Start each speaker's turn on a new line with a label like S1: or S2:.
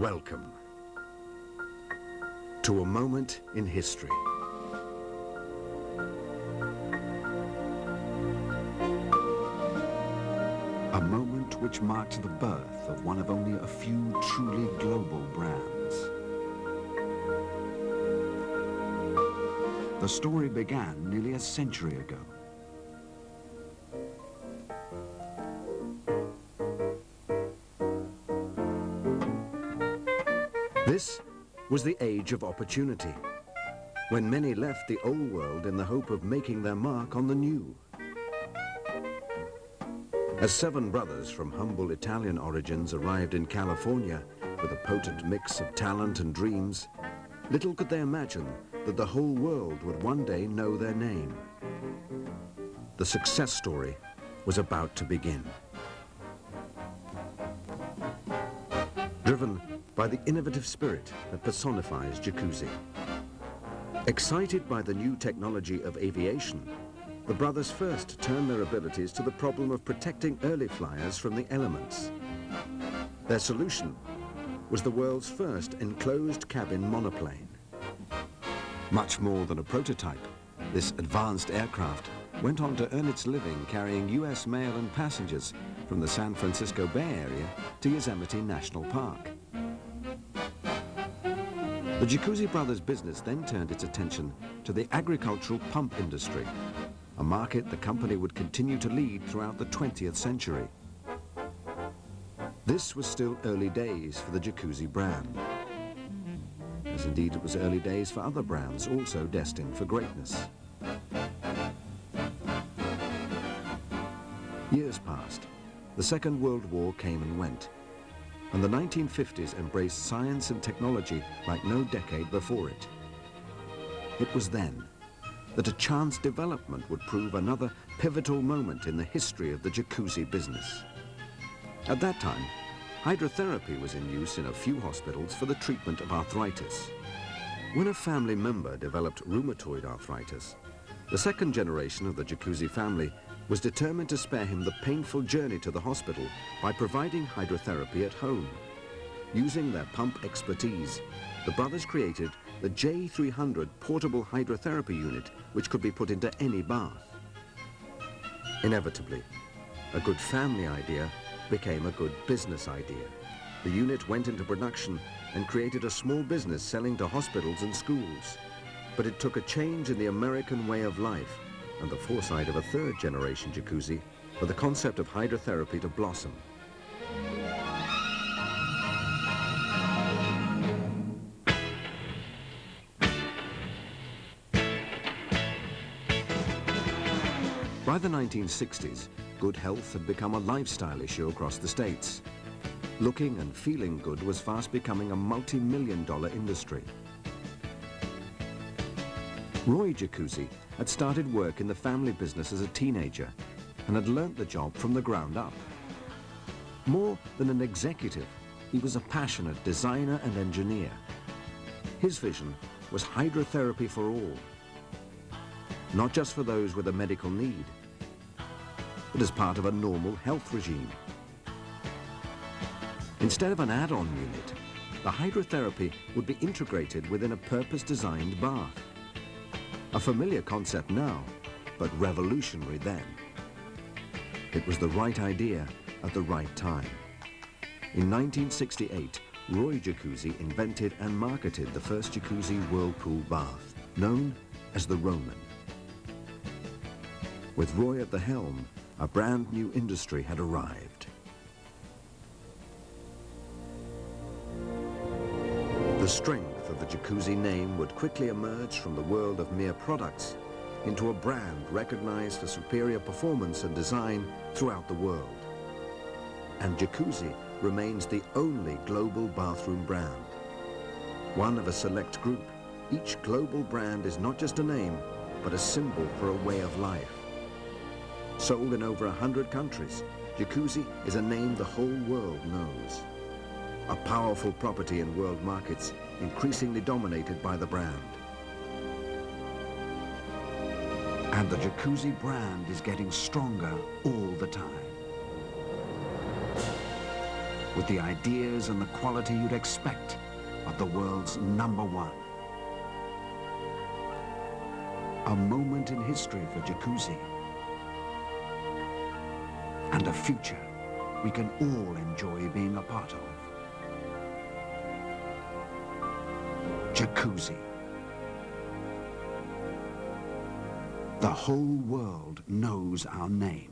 S1: Welcome to a moment in history. A moment which marked the birth of one of only a few truly global brands. The story began nearly a century ago. This was the age of opportunity, when many left the old world in the hope of making their mark on the new. As 7 brothers from humble Italian origins arrived in California with a potent mix of talent and dreams, little could they imagine that the whole world would one day know their name. The success story was about to begin. Driven by the innovative spirit that personifies Jacuzzi. Excited by the new technology of aviation, the brothers first turned their abilities to the problem of protecting early flyers from the elements. Their solution was the world's first enclosed cabin monoplane. Much more than a prototype, this advanced aircraft went on to earn its living carrying US mail and passengers from the San Francisco Bay Area to Yosemite National Park. The Jacuzzi brothers' business then turned its attention to the agricultural pump industry, a market the company would continue to lead throughout the 20th century. This was still early days for the Jacuzzi brand, as indeed it was early days for other brands also destined for greatness. Years passed. The Second World War came and went, and the 1950s embraced science and technology like no decade before it. It was then that a chance development would prove another pivotal moment in the history of the Jacuzzi business. At that time, hydrotherapy was in use in a few hospitals for the treatment of arthritis. When a family member developed rheumatoid arthritis, the second generation of the Jacuzzi family was determined to spare him the painful journey to the hospital by providing hydrotherapy at home. Using their pump expertise, the brothers created the J300 portable hydrotherapy unit, which could be put into any bath. Inevitably, a good family idea became a good business idea. The unit went into production and created a small business selling to hospitals and schools. But it took a change in the American way of life and the foresight of a third-generation Jacuzzi for the concept of hydrotherapy to blossom. By the 1960s, good health had become a lifestyle issue across the States. Looking and feeling good was fast becoming a multi-million-dollar industry. Roy Jacuzzi had started work in the family business as a teenager and had learnt the job from the ground up. More than an executive, he was a passionate designer and engineer. His vision was hydrotherapy for all, not just for those with a medical need, but as part of a normal health regime. Instead of an add-on unit, the hydrotherapy would be integrated within a purpose-designed bath. A familiar concept now, but revolutionary then. It was the right idea at the right time. In 1968, Roy Jacuzzi invented and marketed the first Jacuzzi whirlpool bath, known as the Roman. With Roy at the helm, a brand new industry had arrived. The strength of the Jacuzzi name would quickly emerge from the world of mere products into a brand recognized for superior performance and design throughout the world. And Jacuzzi remains the only global bathroom brand. One of a select group, each global brand is not just a name, but a symbol for a way of life. Sold in over 100 countries, Jacuzzi is a name the whole world knows. A powerful property in world markets, increasingly dominated by the brand. And the Jacuzzi brand is getting stronger all the time. with the ideas and the quality you'd expect of the world's #1. A moment in history for Jacuzzi. And a future we can all enjoy being a part of. Jacuzzi. The whole world knows our name.